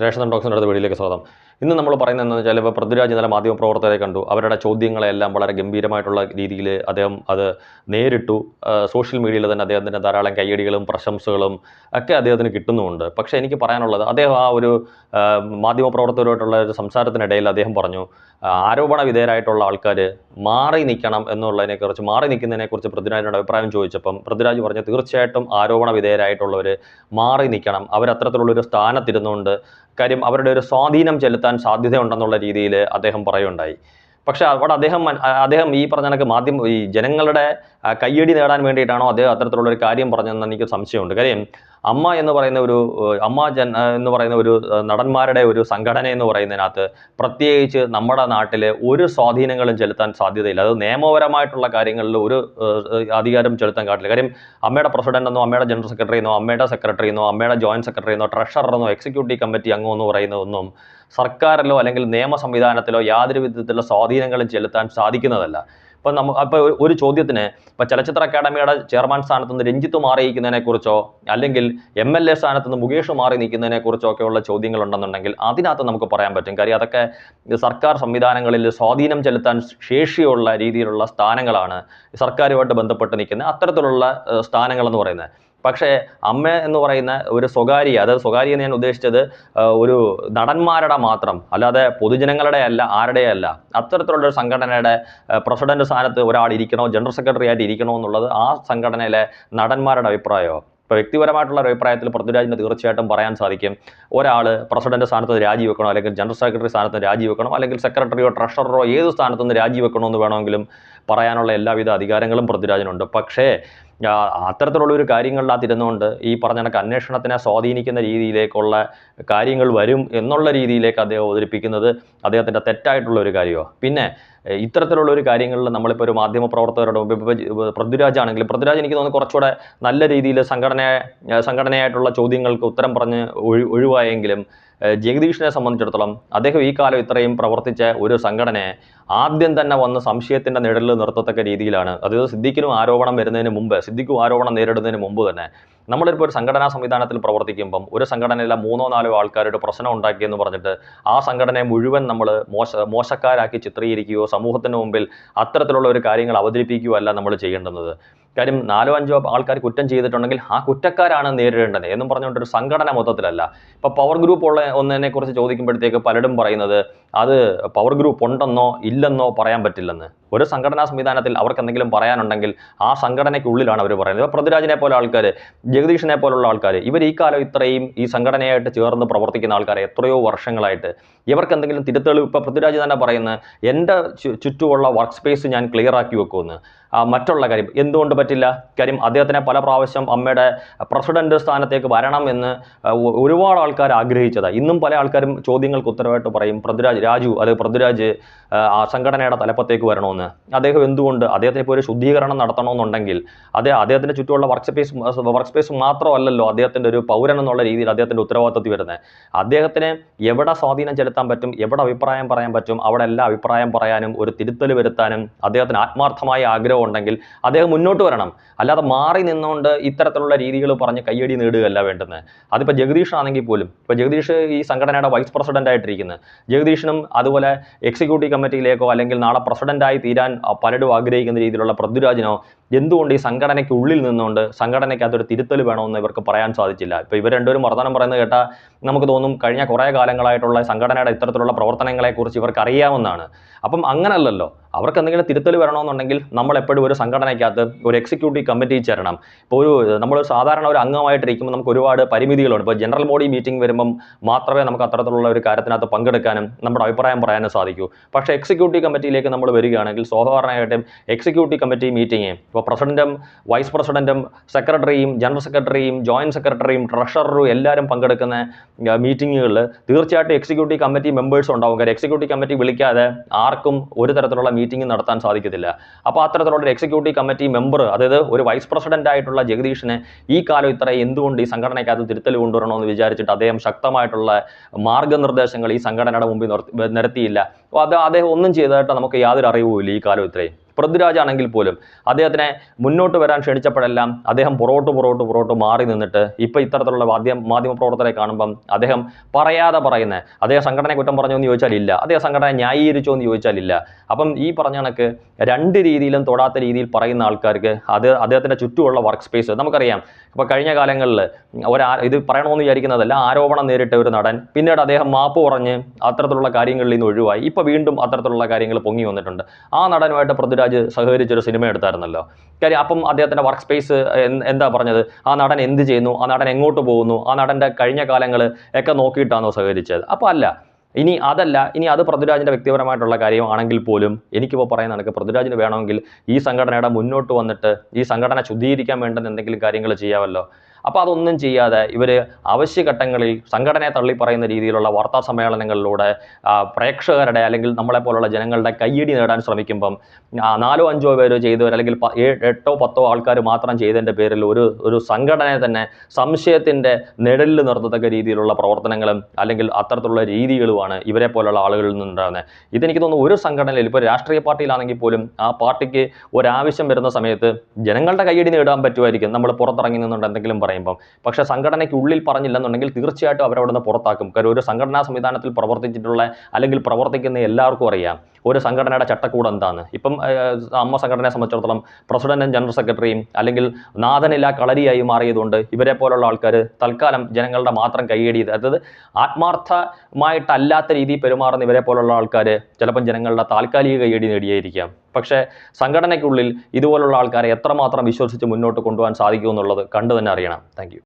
രേഷൻ ടോക്സിൻ്റെ അടുത്ത വീഡിയോയിലേക്ക് സ്വാഗതം. ഇന്ന് നമ്മൾ പറയുന്നത് എന്താണെന്ന് വെച്ചാൽ, ഇപ്പോൾ പൃഥ്വിരാജ് ഇന്നലെ മാധ്യമപ്രവർത്തകരെ കണ്ടു. അവരുടെ ചോദ്യങ്ങളെല്ലാം വളരെ ഗംഭീരമായിട്ടുള്ള രീതിയിൽ അദ്ദേഹം അത് നേരിട്ടു. സോഷ്യൽ മീഡിയയിൽ തന്നെ അദ്ദേഹത്തിന് ധാരാളം കയ്യടികളും പ്രശംസകളും ഒക്കെ അദ്ദേഹത്തിന് കിട്ടുന്നുമുണ്ട്. പക്ഷേ എനിക്ക് പറയാനുള്ളത്, അദ്ദേഹം ആ ഒരു മാധ്യമപ്രവർത്തകരുമായിട്ടുള്ള ഒരു സംസാരത്തിനിടയിൽ അദ്ദേഹം പറഞ്ഞു, ആരോപണ വിധേയരായിട്ടുള്ള ആൾക്കാർ മാറി നിൽക്കണം എന്നുള്ളതിനെക്കുറിച്ച്, മാറി നിൽക്കുന്നതിനെക്കുറിച്ച് പൃഥ്വിരാജിനോട് അഭിപ്രായം ചോദിച്ചപ്പം പൃഥ്വിരാജ് പറഞ്ഞു, തീർച്ചയായിട്ടും ആരോപണ വിധേയരായിട്ടുള്ളവർ മാറി നിൽക്കണം. അവരത്തരത്തിലുള്ളൊരു സ്ഥാനത്തിരുന്നുകൊണ്ട് കാര്യം അവരുടെ ഒരു സ്വാധീനം ചെലുത്താൻ സാധ്യതയുണ്ടെന്നുള്ള രീതിയിൽ അദ്ദേഹം പറയുകയുണ്ടായി. പക്ഷേ അവിടെ അദ്ദേഹം ഈ പറഞ്ഞ കണക്ക് ഈ ജനങ്ങളുടെ കയ്യടി നേടാൻ വേണ്ടിയിട്ടാണോ അദ്ദേഹം അത്തരത്തിലുള്ളൊരു കാര്യം പറഞ്ഞതെന്ന് എനിക്ക് സംശയമുണ്ട്. കാര്യം അമ്മ എന്ന് പറയുന്ന ഒരു നടന്മാരുടെ ഒരു സംഘടന എന്ന് പറയുന്നതിനകത്ത് പ്രത്യേകിച്ച് നമ്മുടെ നാട്ടിൽ ഒരു സ്വാധീനങ്ങളും ചെലുത്താൻ സാധ്യതയില്ല. അത് നിയമപരമായിട്ടുള്ള കാര്യങ്ങളിൽ ഒരു അധികാരം ചെലുത്താൻ കാട്ടില്ല. കാര്യം അമ്മയുടെ പ്രസിഡന്റ് എന്നോ അമ്മയുടെ ജനറൽ സെക്രട്ടറി എന്നോ അമ്മയുടെ സെക്രട്ടറി എന്നോ അമ്മയുടെ ജോയിന്റ് സെക്രട്ടറി എന്നോ ട്രഷറർ എന്നോ എക്സിക്യൂട്ടീവ് കമ്മിറ്റി അംഗം എന്ന് പറയുന്നതൊന്നും സർക്കാരിലോ അല്ലെങ്കിൽ നിയമ സംവിധാനത്തിലോ യാതൊരു വിധത്തിലുള്ള സ്വാധീനങ്ങളും ചെലുത്താൻ സാധിക്കുന്നതല്ല. അപ്പോൾ ഒരു ചോദ്യത്തിന് ഇപ്പോൾ ചലച്ചിത്ര അക്കാദമിയുടെ ചെയർമാൻ സ്ഥാനത്ത് നിന്ന് രഞ്ജിത്ത് മാറിയിരിക്കുന്നതിനെക്കുറിച്ചോ അല്ലെങ്കിൽ MLA സ്ഥാനത്ത് നിന്ന് മുകേഷ് മാറി നിൽക്കുന്നതിനെക്കുറിച്ചോ ഒക്കെയുള്ള ചോദ്യങ്ങളുണ്ടെന്നുണ്ടെങ്കിൽ അതിനകത്ത് നമുക്ക് പറയാൻ പറ്റും. കാര്യം അതൊക്കെ സർക്കാർ സംവിധാനങ്ങളിൽ സ്വാധീനം ചെലുത്താൻ ശേഷിയുള്ള രീതിയിലുള്ള സ്ഥാനങ്ങളാണ് സർക്കാരുമായിട്ട് ബന്ധപ്പെട്ട് നിൽക്കുന്ന അത്തരത്തിലുള്ള സ്ഥാനങ്ങളെന്ന് പറയുന്നത്. പക്ഷേ അമ്മ എന്ന് പറയുന്ന ഒരു സ്വകാര്യ, അതായത് സ്വകാര്യ ഞാൻ ഉദ്ദേശിച്ചത് ഒരു നടന്മാരുടെ മാത്രം, അല്ലാതെ പൊതുജനങ്ങളുടെ അല്ല, ആരുടെയും അല്ല, അത്തരത്തിലുള്ള ഒരു സംഘടനയുടെ പ്രസിഡന്റ് സ്ഥാനത്ത് ഒരാൾ ഇരിക്കണോ, ജനറൽ സെക്രട്ടറി ആയിട്ട് ഇരിക്കണോ എന്നുള്ളത് ആ സംഘടനയിലെ നടന്മാരുടെ അഭിപ്രായമോ. ഇപ്പോൾ വ്യക്തിപരമായിട്ടുള്ള ഒരു അഭിപ്രായത്തിൽ പൃഥ്വിരാജിന് തീർച്ചയായിട്ടും പറയാൻ സാധിക്കും, ഒരാൾ പ്രസിഡന്റ് സ്ഥാനത്ത് രാജിവെക്കണോ, അല്ലെങ്കിൽ ജനറൽ സെക്രട്ടറി സ്ഥാനത്ത് രാജിവെക്കണോ, അല്ലെങ്കിൽ സെക്രട്ടറിയോ ട്രഷററോ ഏത് സ്ഥാനത്ത് നിന്ന് രാജിവെക്കണോ എന്ന് വേണമെങ്കിലും പറയാനുള്ള എല്ലാവിധ അധികാരങ്ങളും പൃഥ്വിരാജിനുണ്ട്. പക്ഷേ അത്തരത്തിലുള്ളൊരു കാര്യങ്ങളിനകത്ത് ഇരുന്നുകൊണ്ട് ഈ പറഞ്ഞ കണക്ക് അന്വേഷണത്തിനെ സ്വാധീനിക്കുന്ന രീതിയിലേക്കുള്ള കാര്യങ്ങൾ വരും എന്നുള്ള രീതിയിലേക്ക് അദ്ദേഹം അവതരിപ്പിക്കുന്നത് അദ്ദേഹത്തിൻ്റെ തെറ്റായിട്ടുള്ള ഒരു കാര്യമാണ്. പിന്നെ ഇത്തരത്തിലുള്ള ഒരു കാര്യങ്ങളിൽ നമ്മളിപ്പോൾ ഒരു മാധ്യമപ്രവർത്തകരുടെ മുമ്പ് ഇപ്പോൾ പൃഥ്വിരാജാണെങ്കിലും പൃഥ്വിരാജ് എനിക്ക് തോന്നുന്നു കുറച്ചുകൂടെ നല്ല രീതിയിൽ സംഘടനയായിട്ടുള്ള ചോദ്യങ്ങൾക്ക് ഉത്തരം പറഞ്ഞ് ഒഴിവായെങ്കിലും ജഗദീഷിനെ സംബന്ധിച്ചിടത്തോളം അദ്ദേഹം ഈ കാലം ഇത്രയും പ്രവർത്തിച്ച ഒരു സംഘടനയെ ആദ്യം തന്നെ വന്ന് സംശയത്തിൻ്റെ നിഴലിൽ നിർത്തത്തക്ക രീതിയിലാണ്, അതായത് സിദ്ദിഖിനും ആരോപണം വരുന്നതിന് മുമ്പ്, സിദ്ദിഖും ആരോപണം നേരിടുന്നതിന് മുമ്പ് തന്നെ നമ്മളിപ്പോൾ ഒരു സംഘടനാ സംവിധാനത്തിൽ പ്രവർത്തിക്കുമ്പം ഒരു സംഘടനയിലെ 3-4 ആൾക്കാരുടെ പ്രശ്നം ഉണ്ടാക്കിയെന്ന് പറഞ്ഞിട്ട് ആ സംഘടനയെ മുഴുവൻ നമ്മൾ മോശക്കാരാക്കി ചിത്രീകരിക്കുകയോ സമൂഹത്തിന് മുമ്പിൽ അത്തരത്തിലുള്ള ഒരു കാര്യങ്ങൾ അവതരിപ്പിക്കുകയോ അല്ല നമ്മൾ ചെയ്യേണ്ടുന്നത്. കാര്യം 4-5 ആൾക്കാർ കുറ്റം ചെയ്തിട്ടുണ്ടെങ്കിൽ ആ കുറ്റക്കാരാണ് നേരിടേണ്ടത് എന്നും പറഞ്ഞുകൊണ്ടൊരു സംഘടന മൊത്തത്തിലല്ല. ഇപ്പോൾ പവർ ഗ്രൂപ്പ് ഒന്നിനെക്കുറിച്ച് ചോദിക്കുമ്പോഴത്തേക്ക് പലരും പറയുന്നത് അത് പവർ ഗ്രൂപ്പ് ഉണ്ടെന്നോ ഇല്ലെന്നോ പറയാൻ പറ്റില്ലെന്ന്. ഒരു സംഘടനാ സംവിധാനത്തിൽ അവർക്ക് എന്തെങ്കിലും പറയാനുണ്ടെങ്കിൽ ആ സംഘടനയ്ക്കുള്ളിലാണ് അവർ പറയുന്നത്. ഇപ്പോൾ പൃഥ്വിരാജിനെ പോലെ ആൾക്കാർ, ജഗദീഷിനെ പോലുള്ള ആൾക്കാർ, ഇവർ ഈ കാലം ഇത്രയും ഈ സംഘടനയായിട്ട് ചേർന്ന് പ്രവർത്തിക്കുന്ന ആൾക്കാരെ എത്രയോ വർഷങ്ങളായിട്ട് ഇവർക്ക് എന്തെങ്കിലും തിരുത്തൽ, ഇപ്പോൾ പൃഥ്വിരാജ് തന്നെ പറയുന്നത് എൻ്റെ ചുറ്റുമുള്ള വർക്ക് സ്പേസ് ഞാൻ ക്ലിയർ ആക്കി വെക്കുമെന്ന്. മറ്റുള്ള കാര്യം എന്തുകൊണ്ട് പറ്റില്ല? കാര്യം അദ്ദേഹത്തിനെ പല പ്രാവശ്യം അമ്മയുടെ പ്രസിഡന്റ് സ്ഥാനത്തേക്ക് വരണം എന്ന് ഒരുപാട് ആൾക്കാർ ആഗ്രഹിച്ചതാണ്. ഇന്നും പല ആൾക്കാരും ചോദ്യങ്ങൾക്ക് ഉത്തരവായിട്ട് പറയും പൃഥ്വിരാജ് ആ സംഘടനയുടെ തലപ്പത്തേക്ക് വരണമെന്ന്. അദ്ദേഹം എന്തുകൊണ്ട്, അദ്ദേഹത്തിന് ഇപ്പോൾ ഒരു ശുദ്ധീകരണം നടത്തണമെന്നുണ്ടെങ്കിൽ അദ്ദേഹത്തിൻ്റെ ചുറ്റുമുള്ള വർക്ക് സ്പേസ് മാത്രമല്ലല്ലോ അദ്ദേഹത്തിൻ്റെ ഒരു പൗരൻ എന്നുള്ള രീതിയിൽ അദ്ദേഹത്തിൻ്റെ ഉത്തരവാദിത്തത്തിൽ വരുന്നത്. അദ്ദേഹത്തിന് എവിടെ സ്വാധീനം ചെലുത്താൻ പറ്റും, എവിടെ അഭിപ്രായം പറയാൻ പറ്റും, അവിടെ എല്ലാം അഭിപ്രായം പറയാനും ഒരു തിരുത്തൽ വരുത്താനും അദ്ദേഹത്തിന് ആത്മാർത്ഥമായ ആഗ്രഹം ഉണ്ടെങ്കിൽ അദ്ദേഹം മുന്നോട്ട് വരണം. അല്ലാതെ മാറി നിന്നുകൊണ്ട് ഇത്തരത്തിലുള്ള രീതികൾ പറഞ്ഞ് കയ്യടി നേടുകയല്ല വേണ്ടുന്നത്. അതിപ്പോൾ ജഗദീഷ് ആണെങ്കിൽ പോലും, ഇപ്പോൾ ജഗദീഷ് ഈ സംഘടനയുടെ വൈസ് പ്രസിഡന്റ് ആയിട്ടിരിക്കുന്നത്, ജഗദീഷിനും അതുപോലെ എക്സിക്യൂട്ടീവ് കമ്മിറ്റിയിലേക്കോ അല്ലെങ്കിൽ നാളെ പ്രസിഡന്റായി തീരാൻ പലരും ആഗ്രഹിക്കുന്ന രീതിയിലുള്ള പൃഥ്വിരാജിനോ എന്തുകൊണ്ട് ഈ സംഘടനയ്ക്കുള്ളിൽ നിന്നുകൊണ്ട് സംഘടനയ്ക്ക് അതൊരു തിരുത്തൽ വേണമെന്ന് ഇവർക്ക് പറയാൻ സാധിച്ചില്ല? ഇപ്പോൾ ഇവർ രണ്ടുപേരും വർത്തമാനം പറയുന്നത് കേട്ടാൽ നമുക്ക് തോന്നും കഴിഞ്ഞ കുറേ കാലങ്ങളായിട്ടുള്ള സംഘടനയുടെ ഇത്തരത്തിലുള്ള പ്രവർത്തനങ്ങളെക്കുറിച്ച് ഇവർക്ക് അറിയാവുന്നതാണ്. അപ്പം അങ്ങനല്ലല്ലോ. അവർക്ക് എന്തെങ്കിലും തിരുത്തൽ വരണമെന്നുണ്ടെങ്കിൽ നമ്മളെപ്പോഴും ഒരു സംഘടനയ്ക്കകത്ത് ഒരു എക്സിക്യൂട്ടീവ് കമ്മിറ്റി ചേരണം. ഇപ്പോൾ നമ്മൾ സാധാരണ ഒരു അംഗമായിട്ടിരിക്കുമ്പോൾ നമുക്ക് ഒരുപാട് പരിമിതികളുണ്ട്. ഇപ്പോൾ ജനറൽ ബോഡി മീറ്റിംഗ് വരുമ്പം മാത്രമേ നമുക്ക് അത്തരത്തിലുള്ള ഒരു കാര്യത്തിനകത്ത് പങ്കെടുക്കാനും നമ്മുടെ അഭിപ്രായം പറയാനും സാധിക്കൂ. പക്ഷേ എക്സിക്യൂട്ടീവ് കമ്മിറ്റിയിലേക്ക് നമ്മൾ വരികയാണെങ്കിൽ സ്വാഭാവികമായിട്ടും എക്സിക്യൂട്ടീവ് കമ്മിറ്റി മീറ്റിംഗ് ഇപ്പോൾ പ്രസിഡന്റും വൈസ് പ്രസിഡന്റും സെക്രട്ടറിയും ജനറൽ സെക്രട്ടറിയും ജോയിന്റ് സെക്രട്ടറിയും ട്രഷററും എല്ലാവരും പങ്കെടുക്കുന്ന മീറ്റിങ്ങുകളിൽ തീർച്ചയായിട്ടും എക്സിക്യൂട്ടീവ് കമ്മിറ്റി മെമ്പേഴ്സ് ഉണ്ടാവും. കാര്യം എക്സിക്യൂട്ടീവ് കമ്മിറ്റി വിളിക്കാതെ ആർക്കും ഒരു തരത്തിലുള്ള മീറ്റിംഗ് നടത്താൻ സാധിക്കത്തില്ല. അപ്പോൾ അത്തരത്തിലുള്ള ഒരു എക്സിക്യൂട്ടീവ് കമ്മിറ്റി മെമ്പർ, അതായത് ഒരു വൈസ് പ്രസിഡന്റ് ആയിട്ടുള്ള ജഗദീഷിനെ ഈ കാലം ഇത്ര എന്തുകൊണ്ട് ഈ സംഘടനയ്ക്കകത്ത് തിരുത്തൽ കൊണ്ടുവരണമെന്ന് വിചാരിച്ചിട്ട് അദ്ദേഹം ശക്തമായിട്ടുള്ള മാർഗനിർദ്ദേശങ്ങൾ ഈ സംഘടനയുടെ മുമ്പിൽ നിരത്തിയില്ല. അപ്പോൾ അദ്ദേഹം ഒന്നും ചെയ്തതായിട്ട് നമുക്ക് യാതൊരു അറിവുമില്ല ഈ കാലം ഇത്രയും. പൃഥ്വിരാജ് ആണെങ്കിൽ പോലും അദ്ദേഹത്തിനെ മുന്നോട്ട് വരാൻ ക്ഷണിച്ചപ്പോഴെല്ലാം അദ്ദേഹം പുറകോട്ട് മാറി നിന്നിട്ട് ഇപ്പം ഇത്തരത്തിലുള്ള മാധ്യമപ്രവർത്തകരെ കാണുമ്പം അദ്ദേഹം പറയാതെ പറയുന്നത്, അദ്ദേഹം സംഘടനയെ കുറ്റം പറഞ്ഞോ എന്ന് ചോദിച്ചാൽ ഇല്ല, അദ്ദേഹം സംഘടന ന്യായീകരിച്ചോ എന്ന് ചോദിച്ചാൽ ഇല്ല. അപ്പം ഈ പറഞ്ഞ കണക്ക് രണ്ട് രീതിയിലും തൊടാത്ത രീതിയിൽ പറയുന്ന ആൾക്കാർക്ക് അദ്ദേഹത്തിൻ്റെ ചുറ്റുമുള്ള വർക്ക് സ്പേസ് നമുക്കറിയാം. ഇപ്പോൾ കഴിഞ്ഞ കാലങ്ങളിൽ ഇത് പറയണമെന്ന് വിചാരിക്കുന്നതല്ല, ആരോപണം നേരിട്ട ഒരു നടൻ പിന്നീട് അദ്ദേഹം മാപ്പ് പറഞ്ഞ് അത്തരത്തിലുള്ള കാര്യങ്ങളിൽ നിന്ന് ഒഴിവായി. ഇപ്പോൾ വീണ്ടും അത്തരത്തിലുള്ള കാര്യങ്ങൾ പൊങ്ങി വന്നിട്ടുണ്ട്. ആ നടനുമായിട്ട് പൃഥ്വിരാജ് സഹകരിച്ചൊരു സിനിമ എടുത്തായിരുന്നല്ലോ. കാര്യം അപ്പം അദ്ദേഹത്തിൻ്റെ വർക്ക് സ്പേസ് എന്താ പറഞ്ഞത്, ആ നടൻ എന്ത് ചെയ്യുന്നു, ആ നടൻ എങ്ങോട്ട് പോകുന്നു, ആ നടൻ്റെ കഴിഞ്ഞ കാലങ്ങൾ ഒക്കെ നോക്കിയിട്ടാണോ സഹകരിച്ചത്? അപ്പോൾ അല്ല. ഇനി അത് പൃഥ്വിരാജിൻ്റെ വ്യക്തിപരമായിട്ടുള്ള കാര്യമാണെങ്കിൽ പോലും എനിക്കിപ്പോൾ പറയുന്ന കണക്ക് പൃഥ്വിരാജിന് വേണമെങ്കിൽ ഈ സംഘടനയുടെ മുന്നോട്ട് വന്നിട്ട് ഈ സംഘടന ശുദ്ധീകരിക്കാൻ വേണ്ടുന്ന എന്തെങ്കിലും കാര്യങ്ങൾ ചെയ്യാമല്ലോ. അപ്പോൾ അതൊന്നും ചെയ്യാതെ ഇവർ അവശ്യഘട്ടങ്ങളിൽ സംഘടനയെ തള്ളിപ്പറയുന്ന രീതിയിലുള്ള വാർത്താ സമ്മേളനങ്ങളിലൂടെ പ്രേക്ഷകരുടെ അല്ലെങ്കിൽ നമ്മളെപ്പോലുള്ള ജനങ്ങളുടെ കയ്യടി നേടാൻ ശ്രമിക്കുമ്പം 4-5 പേര് ചെയ്തവർ അല്ലെങ്കിൽ 8-10 ആൾക്കാർ മാത്രം ചെയ്തതിൻ്റെ പേരിൽ ഒരു സംഘടനയെ തന്നെ സംശയത്തിൻ്റെ നിഴലിൽ നിർത്തത്തക്ക രീതിയിലുള്ള പ്രവർത്തനങ്ങളും അല്ലെങ്കിൽ അത്തരത്തിലുള്ള രീതികളുമാണ് ഇവരെ പോലുള്ള ആളുകളിൽ നിന്നുണ്ടാകുന്നത്. ഇതെനിക്ക് തോന്നുന്നു ഒരു സംഘടനയിൽ ഇപ്പോൾ രാഷ്ട്രീയ പാർട്ടിയിലാണെങ്കിൽ പോലും ആ പാർട്ടിക്ക് ഒരാവശ്യം വരുന്ന സമയത്ത് ജനങ്ങളുടെ കയ്യടി നേടാൻ പറ്റുമായിരിക്കും നമ്മൾ പുറത്തിറങ്ങി നിന്നുകൊണ്ട് എന്തെങ്കിലും പറയുമ്പോൾ. പക്ഷേ സംഘടനയ്ക്ക് ഉള്ളിൽ പറഞ്ഞില്ലെന്നുണ്ടെങ്കിൽ തീർച്ചയായിട്ടും അവരവിടെ നിന്ന് പുറത്താക്കും. കാര്യം ഒരു സംഘടനാ സംവിധാനത്തിൽ പ്രവർത്തിച്ചിട്ടുള്ള അല്ലെങ്കിൽ പ്രവർത്തിക്കുന്ന എല്ലാവർക്കും അറിയാം ഒരു സംഘടനയുടെ ചട്ടക്കൂട് എന്താണ്. ഇപ്പം അമ്മ സംഘടനയെ സംബന്ധിച്ചിടത്തോളം പ്രസിഡന്റും ജനറൽ സെക്രട്ടറിയും അല്ലെങ്കിൽ നാഥനില്ല കളരിയായി മാറിയതുകൊണ്ട് ഇവരെ പോലുള്ള ആൾക്കാർ തൽക്കാലം ജനങ്ങളുടെ മാത്രം കൈയടി, അതായത് ആത്മാർത്ഥമായിട്ടല്ലാത്ത രീതിയിൽ പെരുമാറുന്ന ഇവരെ പോലുള്ള ആൾക്കാർ ചിലപ്പം ജനങ്ങളുടെ താൽക്കാലിക കൈയടി നേടിയായിരിക്കാം. പക്ഷേ സംഘടനയ്ക്കുള്ളിൽ ഇതുപോലുള്ള ആൾക്കാരെ എത്രമാത്രം വിശ്വസിച്ച് മുന്നോട്ട് കൊണ്ടുപോകാൻ സാധിക്കുമെന്നുള്ളത് കണ്ടു തന്നെ അറിയണം. Thank you.